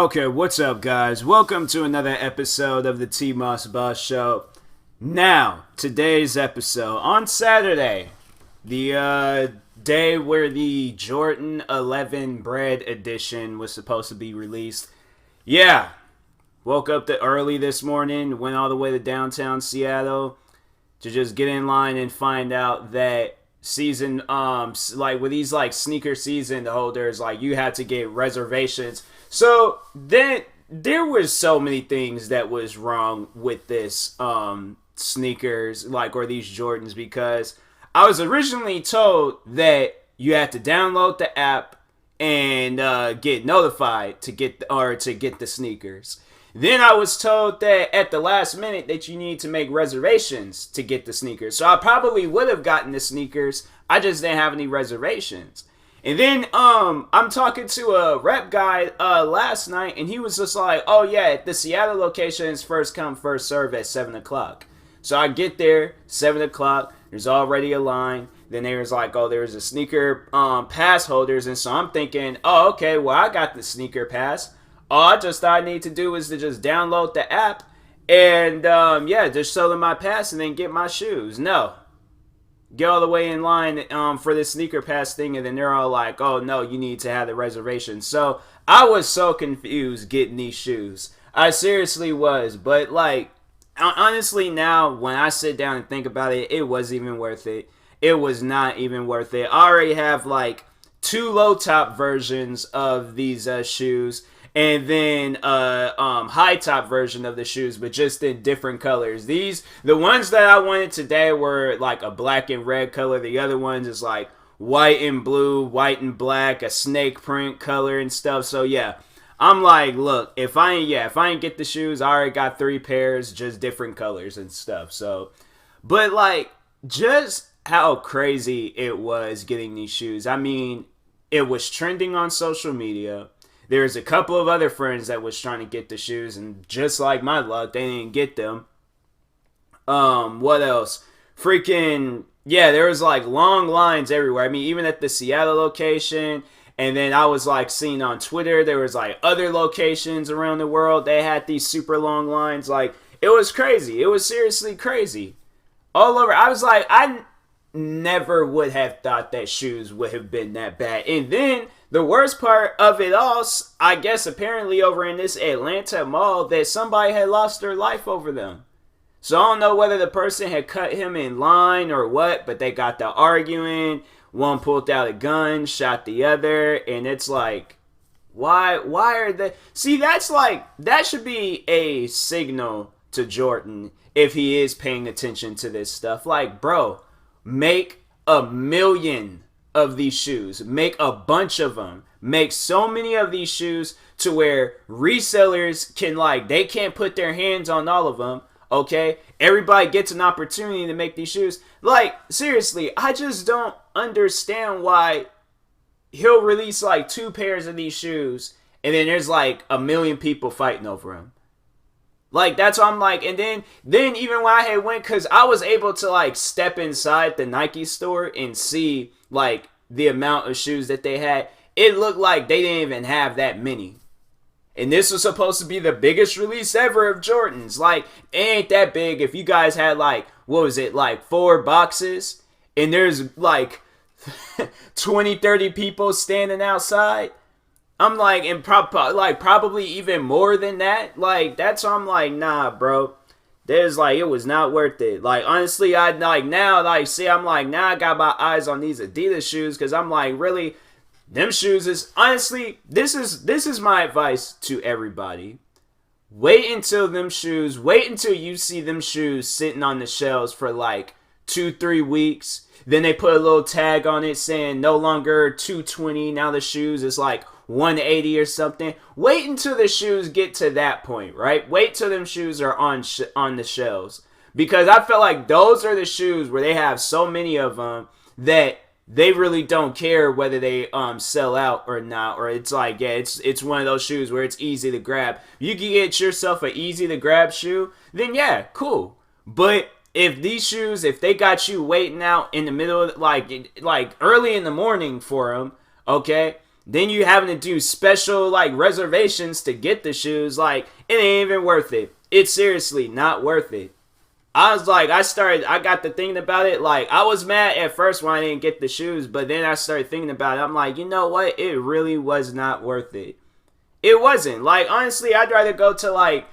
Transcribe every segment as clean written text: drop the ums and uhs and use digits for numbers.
Okay, what's up, guys? Welcome to another episode of the TMossBoss Show. Now, today's episode on Saturday, the day where the Jordan 11 Bred edition was supposed to be released. Yeah, woke up early this morning, went all the way to downtown Seattle to just get in line and find out that season, like with these like sneaker season holders, like you had to get reservations. So then there was so many things that was wrong with this sneakers, like, or these Jordans, because I was originally told that you had to download the app and get notified to get the sneakers. Then I was told that at the last minute that you need to make reservations to get the sneakers. So I probably would have gotten the sneakers. I just didn't have any reservations. And then I'm talking to a rep guy last night, and he was just like, oh yeah, the Seattle location is first come, first serve at 7 o'clock. So I get there, 7 o'clock, there's already a line. Then there was like, oh, there's a sneaker pass holders. And so I'm thinking, oh, okay, well, I got the sneaker pass. All I just thought I need to do is to just download the app and, just show them my pass and then get my shoes. No. Get all the way in line for this sneaker pass thing, and then they're all like, oh, no, you need to have the reservation. So I was so confused getting these shoes. I seriously was. But, like, honestly, now, when I sit down and think about it, it wasn't even worth it. It was not even worth it. I already have, like, 2 low-top versions of these shoes. And then high top version of the shoes, but just in different colors. The ones that I wanted today were like a black and red color. The other ones is like white and blue, white and black, a snake print color and stuff. So yeah, I'm like, look, if I ain't get the shoes, I already got 3 pairs, just different colors and stuff. So, but like, just how crazy it was getting these shoes. I mean, it was trending on social media. There's a couple of other friends that was trying to get the shoes, and just like my luck, they didn't get them. What else? Freaking, yeah, there was like long lines everywhere. I mean, even at the Seattle location, and then I was like seeing on Twitter, there was like other locations around the world. They had these super long lines. Like, it was crazy. It was seriously crazy. All over. I was like, I never would have thought that shoes would have been that bad. And then the worst part of it all, I guess apparently over in this Atlanta mall, that somebody had lost their life over them. So I don't know whether the person had cut him in line or what, but they got to arguing. One pulled out a gun, shot the other, and it's like, why are they... See, that's like, that should be a signal to Jordan if he is paying attention to this stuff. Like, bro, make 1 million of these shoes. Make a bunch of them. Make so many of these shoes to where resellers can, like, they can't put their hands on all of them. Okay? Everybody gets an opportunity to make these shoes. Like, seriously, I just don't understand why he'll release like 2 pairs of these shoes and then there's like 1 million people fighting over them. Like, that's what I'm like. And then even when I had went, because I was able to like step inside the Nike store and see like the amount of shoes that they had, it looked like they didn't even have that many. And this was supposed to be the biggest release ever of Jordans. Like, it ain't that big. If you guys had like, what was it, like 4 boxes, and there's like 20, 30 people standing outside, I'm like, and probably even more than that. Like, that's why I'm like, nah, bro. There's like, it was not worth it. Like, honestly, I like now, like, see, I'm like, now I got my eyes on these Adidas shoes, because I'm like, really, them shoes is, honestly, this is my advice to everybody. Wait until you see them shoes sitting on the shelves for like 2-3 weeks. Then they put a little tag on it saying no longer $220. Now the shoes is like $180 or something. Wait until the shoes get to that point, right? Wait till them shoes are on the shelves. Because I feel like those are the shoes where they have so many of them that they really don't care whether they sell out or not. Or it's like, yeah, it's one of those shoes where it's easy to grab. You can get yourself an easy to grab shoe, then yeah, cool. But if these shoes, if they got you waiting out in the middle of like early in the morning for them, okay, Then you having to do special like reservations to get the shoes. Like, it ain't even worth it. It's seriously not worth it. I was like, I got to thinking about it. Like, I was mad at first when I didn't get the shoes, but then I started thinking about it. I'm like, you know what? It really was not worth it. It wasn't. Like, honestly, I'd rather go to, like,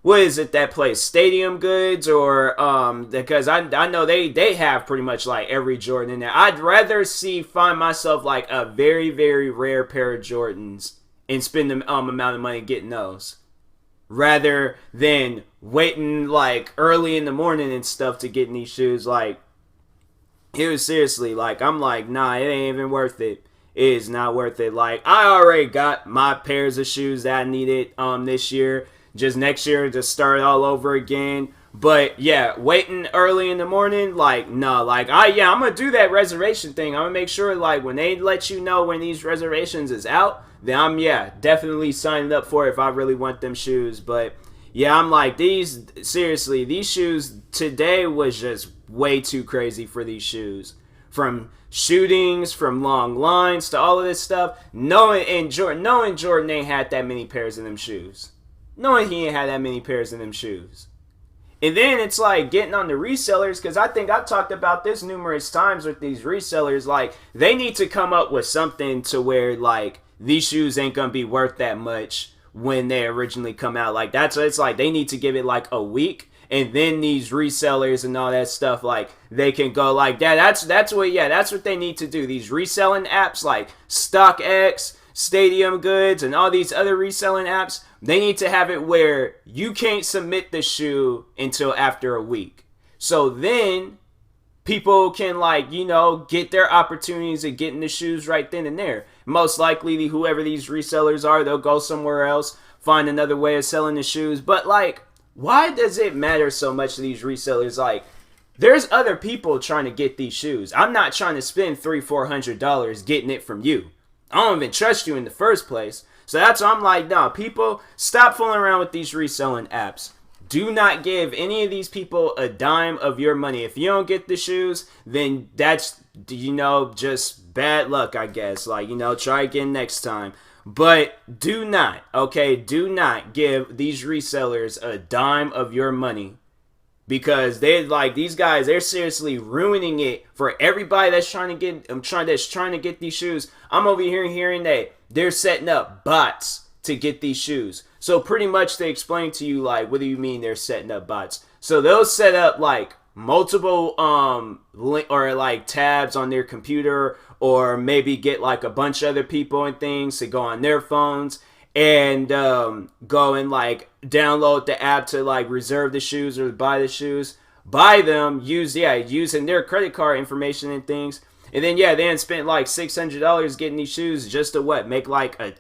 what is it, that place? Stadium Goods, or, because I know they have pretty much, like, every Jordan in there. I'd rather find myself, like, a very, very rare pair of Jordans and spend the amount of money getting those, rather than waiting like early in the morning and stuff to get in these shoes. Like, it was seriously like, I'm like, nah, it ain't even worth it. It is not worth it. Like, I already got my pairs of shoes that I needed this year. Just next year, just start all over again. But yeah, waiting early in the morning, like, no, like, I'm gonna do that reservation thing. I'm gonna make sure, like, when they let you know when these reservations is out, then I'm, definitely signing up for it if I really want them shoes. But yeah, I'm like, these shoes today was just way too crazy for these shoes. From shootings, from long lines to all of this stuff. Knowing Jordan ain't had that many pairs of them shoes. Knowing he ain't had that many pairs of them shoes. And then it's like getting on the resellers, because I think I've talked about this numerous times with these resellers. Like, they need to come up with something to where, like, these shoes ain't gonna be worth that much when they originally come out. Like, that's what it's like. They need to give it like a week, and then these resellers and all that stuff, like, they can go like that. That's what they need to do. These reselling apps like StockX, Stadium Goods, and all these other reselling apps, they need to have it where you can't submit the shoe until after a week. So then people can, like, get their opportunities of getting the shoes right then and there. Most likely, whoever these resellers are, they'll go somewhere else, find another way of selling the shoes. But, like, why does it matter so much to these resellers? Like, there's other people trying to get these shoes. I'm not trying to spend $300-$400 getting it from you. I don't even trust you in the first place. So that's why I'm like, no, people, stop fooling around with these reselling apps. Do not give any of these people a dime of your money. If you don't get the shoes, then that's, just bad luck, I guess. Like, try again next time. But do not give these resellers a dime of your money. Because these guys, they're seriously ruining it for everybody that's trying to get these shoes. I'm over here hearing that they're setting up bots to get these shoes. So pretty much they explain to you, like, what do you mean they're setting up bots? So they'll set up like multiple or like tabs on their computer, or maybe get like a bunch of other people and things to go on their phones and go and like download the app to like reserve the shoes or buy the shoes, buy them, using their credit card information and things, and then spent like $600 getting these shoes just to make like a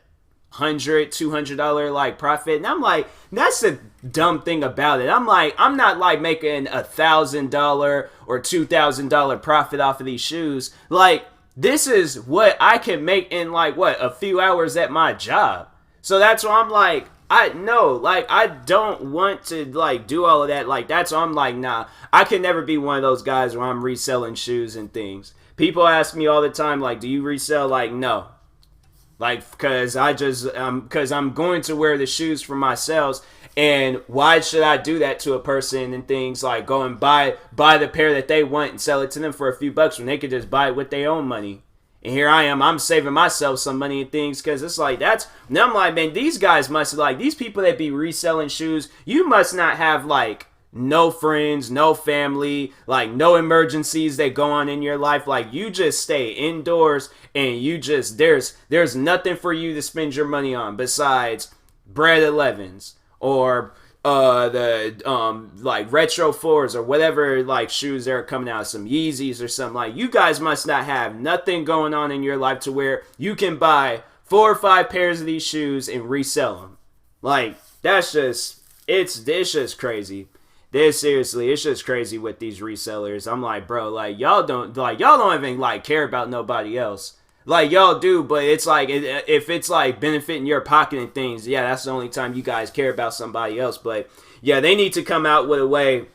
$100-$200 like profit. And I'm like, that's the dumb thing about it. I'm like, I'm not like making $1,000 or $2,000 profit off of these shoes. Like, this is what I can make in like a few hours at my job. So that's why I'm like, I don't want to like do all of that. Like, that's why I'm like, nah, I can never be one of those guys where I'm reselling shoes and things. People ask me all the time, like, do you resell? Like, no. Like, because I'm going to wear the shoes for myself, and why should I do that to a person and things, like go and buy the pair that they want and sell it to them for a few bucks when they could just buy it with their own money. And here I am, I'm saving myself some money and things, because it's like, now I'm like, man, these guys must, like, these people that be reselling shoes, you must not have like no friends, no family, like no emergencies that go on in your life. Like, you just stay indoors, and you just, there's nothing for you to spend your money on besides Bred 11s or the like retro 4s or whatever like shoes that are coming out, some Yeezys or something. Like, you guys must not have nothing going on in your life to where you can buy 4 or 5 pairs of these shoes and resell them. Like, that's just, it's just crazy. Seriously, it's just crazy with these resellers. I'm like, bro, like, y'all don't even like care about nobody else. Like, y'all do, but it's like, if it's like benefiting your pocket and things, that's the only time you guys care about somebody else. But they need to come out with a way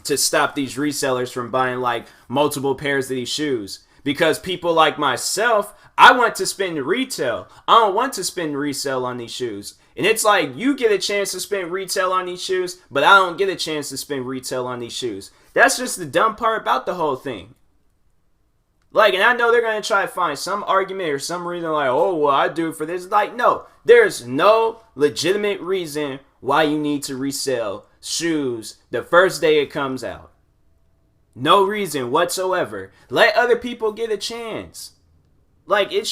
to stop these resellers from buying like multiple pairs of these shoes. Because people like myself, I want to spend retail. I don't want to spend resale on these shoes. And it's like, you get a chance to spend retail on these shoes, but I don't get a chance to spend retail on these shoes. That's just the dumb part about the whole thing. Like, and I know they're going to try to find some argument or some reason like, oh, well, I do it for this. Like, no, there's no legitimate reason why you need to resell shoes the first day it comes out. No reason whatsoever. Let other people get a chance. Like, it's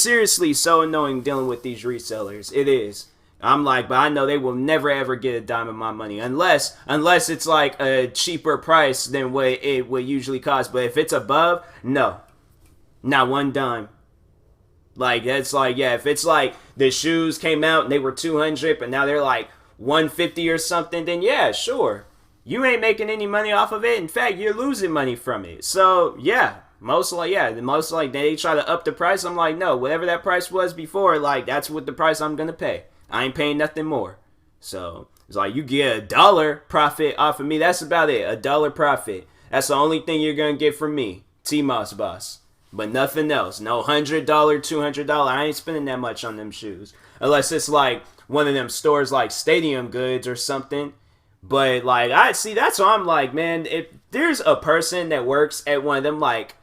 seriously so annoying dealing with these resellers. It is. I'm like, but I know they will never ever get a dime of my money unless it's like a cheaper price than what it would usually cost. But if it's above, no, not one dime. Like, that's like, yeah, if it's like the shoes came out and they were $200 but now they're like $150 or something, then yeah, sure, you ain't making any money off of it. In fact, you're losing money from it. So yeah. Most like they try to up the price. I'm like, no, whatever that price was before, like, that's what the price I'm gonna pay. I ain't paying nothing more. So it's like, you get $1 profit off of me. That's about it. $1 profit. That's the only thing you're gonna get from me, TMossBoss. But nothing else. No $100, $200. I ain't spending that much on them shoes, unless it's like one of them stores like Stadium Goods or something. But like, that's why I'm like, man, if there's a person that works at one of them like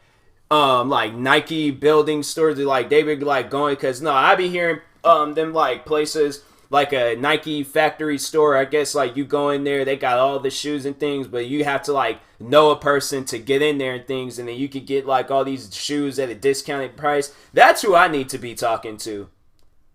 Nike building stores, they be like going, because no, I be hearing them like places like a Nike factory store. I guess like you go in there, they got all the shoes and things, but you have to like know a person to get in there and things, and then you could get like all these shoes at a discounted price. That's who I need to be talking to.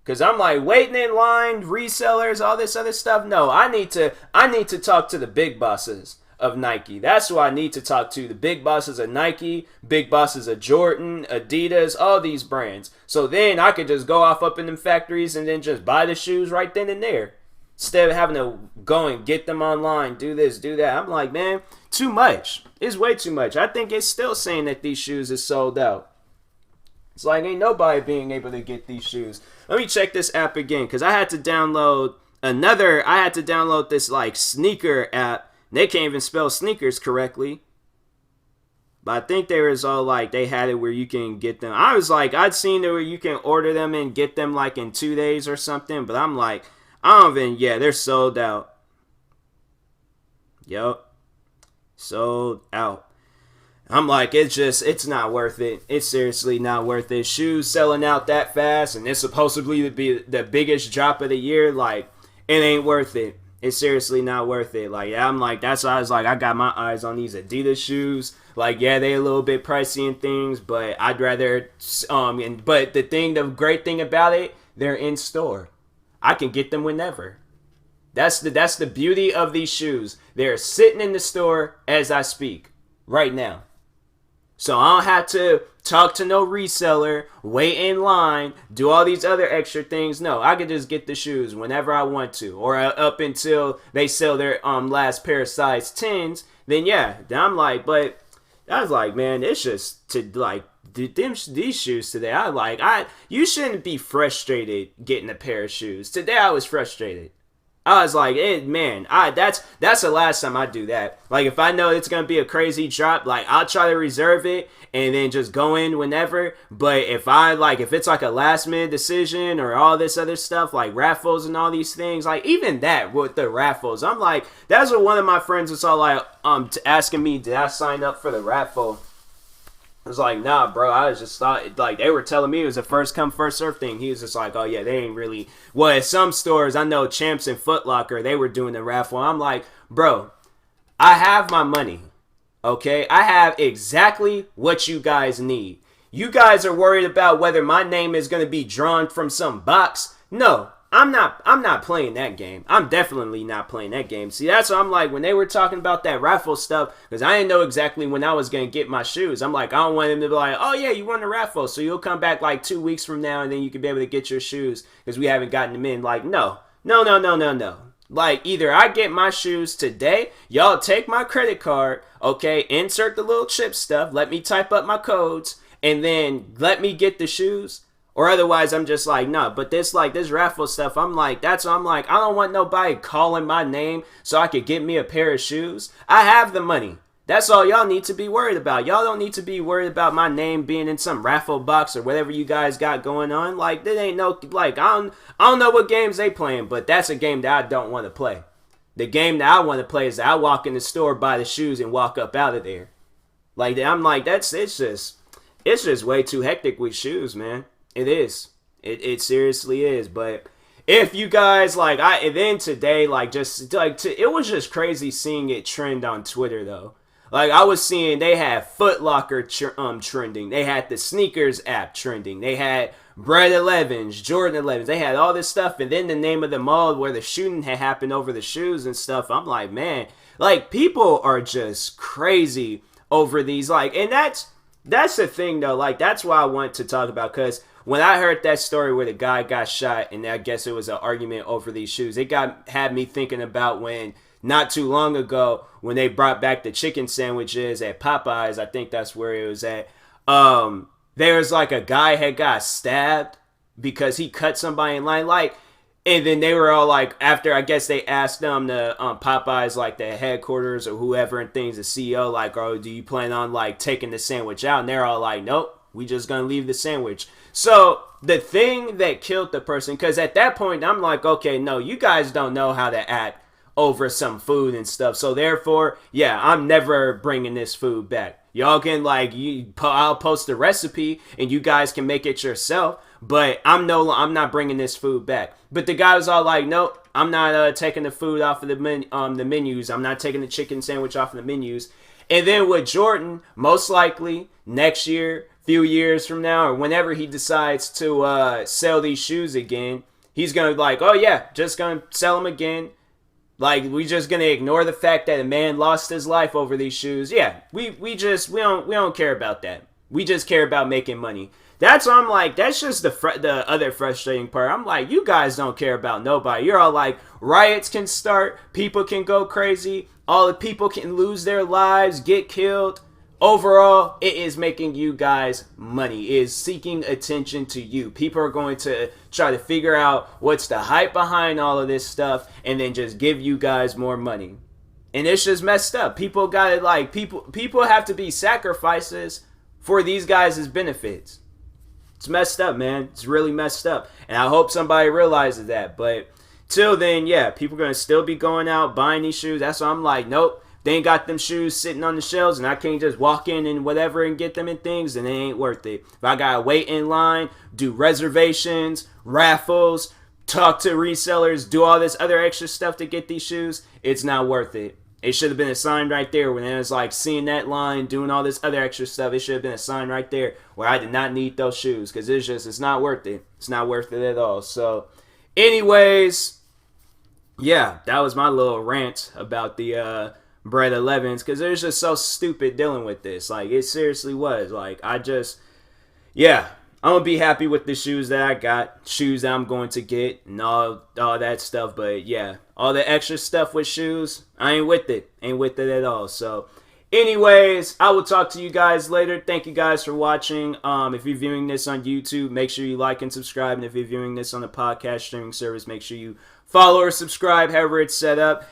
Cause I'm like waiting in line, resellers, all this other stuff. No, I need to talk to the big bosses of Nike. That's who I need to talk to. The big bosses of Nike, big bosses of Jordan, Adidas, all these brands. So then I could just go off up in them factories and then just buy the shoes right then and there. Instead of having to go and get them online, do this, do that. I'm like, man, too much. It's way too much. I think it's still saying that these shoes is sold out. It's like, ain't nobody being able to get these shoes. Let me check this app again, because I had to download this like sneaker app. They can't even spell sneakers correctly. But I think there is all like, they had it where you can get them. I was like, I'd seen it where you can order them and get them like in 2 days or something. But I'm like, they're sold out. Yup. Sold out. I'm like, it's not worth it. It's seriously not worth it. Shoes selling out that fast, and it's supposedly to be the biggest drop of the year. Like, it ain't worth it. It's seriously not worth it. Like, I'm like, that's why I was like, I got my eyes on these Adidas shoes. Like, yeah, they a little bit pricey and things, but I'd rather, but the great thing about it, they're in store. I can get them whenever. That's the beauty of these shoes. They're sitting in the store as I speak, right now. So I don't have to talk to no reseller, wait in line, do all these other extra things. No, I can just get the shoes whenever I want to, or up until they sell their last pair of size 10s. Then yeah, I'm like, but I was like, man, it's just to like these shoes today. You shouldn't be frustrated getting a pair of shoes. Today I was frustrated. I was like, that's the last time I do that. Like, if I know it's going to be a crazy drop, like, I'll try to reserve it and then just go in whenever. But if it's like a last minute decision or all this other stuff, like raffles and all these things, like, even that with the raffles, I'm like, that's what one of my friends was all like, asking me, did I sign up for the raffle? I was like, nah, bro, I was just thought, like, they were telling me it was a first come, first serve thing. He was just like, oh, yeah, they ain't really, well, at some stores, I know Champs and Foot Locker, they were doing the raffle. I'm like, bro, I have my money, okay? I have exactly what you guys need. You guys are worried about whether my name is going to be drawn from some box. No, I'm not playing that game. I'm definitely not playing that game. See, that's what I'm like, when they were talking about that raffle stuff, because I didn't know exactly when I was going to get my shoes. I'm like, I don't want them to be like, oh yeah, you won the raffle, so you'll come back like 2 weeks from now and then you can be able to get your shoes because we haven't gotten them in. Like, no. Like, either I get my shoes today, y'all take my credit card, okay, insert the little chip stuff, let me type up my codes, and then let me get the shoes. Or otherwise, I'm just like, no. But this raffle stuff, I'm like, I don't want nobody calling my name so I could get me a pair of shoes. I have the money. That's all y'all need to be worried about. Y'all don't need to be worried about my name being in some raffle box or whatever you guys got going on. Like, there ain't no, like, I don't know what games they playing, but that's a game that I don't want to play. The game that I want to play is that I walk in the store, buy the shoes, and walk up out of there. Like, I'm like, it's just way too hectic with shoes, man. It is. It seriously is. But if you guys, like, and then today, like, just, like, it was just crazy seeing it trend on Twitter, though. Like, I was seeing they had Foot Locker trending. They had the sneakers app trending. They had Bred 11s, Jordan 11s. They had all this stuff. And then the name of the mall where the shooting had happened over the shoes and stuff. I'm like, man, like, people are just crazy over these. Like, and that's the thing, though. Like, that's why I want to talk about. Because when I heard that story where the guy got shot, and I guess it was an argument over these shoes, it had me thinking about when, not too long ago, when they brought back the chicken sandwiches at Popeyes, I think that's where it was at. There was like a guy had got stabbed because he cut somebody in line, like, and then they were all like, after I guess they asked them the Popeyes, like the headquarters or whoever and things, the CEO, like, oh, do you plan on like taking the sandwich out? And they're all like, nope, we just gonna leave the sandwich. So the thing that killed the person, because at that point I'm like, okay, no, you guys don't know how to act over some food and stuff. So therefore, yeah, I'm never bringing this food back. Y'all can, like, I'll post the recipe and you guys can make it yourself, but I'm not bringing this food back. But the guy was all like, nope, I'm not taking the food off of the menus. I'm not taking the chicken sandwich off of the menus. And then with Jordan, most likely next year, few years from now, or whenever he decides to sell these shoes again, he's gonna be like, oh yeah, just gonna sell them again. Like, we just gonna ignore the fact that a man lost his life over these shoes. Yeah, we don't care about that. We just care about making money. That's what I'm like. That's just the other frustrating part. I'm like, you guys don't care about nobody. You're all like, riots can start, people can go crazy, all the people can lose their lives, get killed. Overall, it is making you guys money. It is seeking attention to you. People are going to try to figure out what's the hype behind all of this stuff and then just give you guys more money. And it's just messed up. People got it, like, people have to be sacrifices for these guys' benefits. It's messed up, man. It's really messed up. And I hope somebody realizes that. But till then, yeah, people are going to still be going out buying these shoes. That's why I'm like, nope. They ain't got them shoes sitting on the shelves and I can't just walk in and whatever and get them and things, then it ain't worth it. If I gotta wait in line, do reservations, raffles, talk to resellers, do all this other extra stuff to get these shoes, it's not worth it. It should have been a sign right there when it was like seeing that line, doing all this other extra stuff. It should have been a sign right there where I did not need those shoes because it's not worth it. It's not worth it at all. So anyways, yeah, that was my little rant about the Bred 11s, because it was just so stupid dealing with this. Like, it seriously was. Like, I'm gonna be happy with the shoes that I got, shoes that I'm going to get, and all that stuff. But yeah, all the extra stuff with shoes, I ain't with it at all. So anyways, I will talk to you guys later. Thank you guys for watching. If you're viewing this on YouTube, make sure you like and subscribe, and if you're viewing this on a podcast streaming service, make sure you follow or subscribe, however it's set up.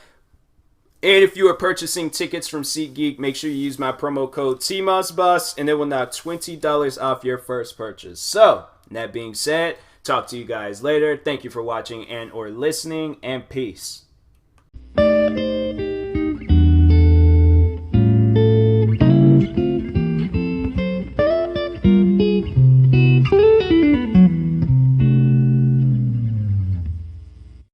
And if you are purchasing tickets from SeatGeek, make sure you use my promo code TMossBoss, and it will knock $20 off your first purchase. So, that being said, talk to you guys later. Thank you for watching and or listening, and peace.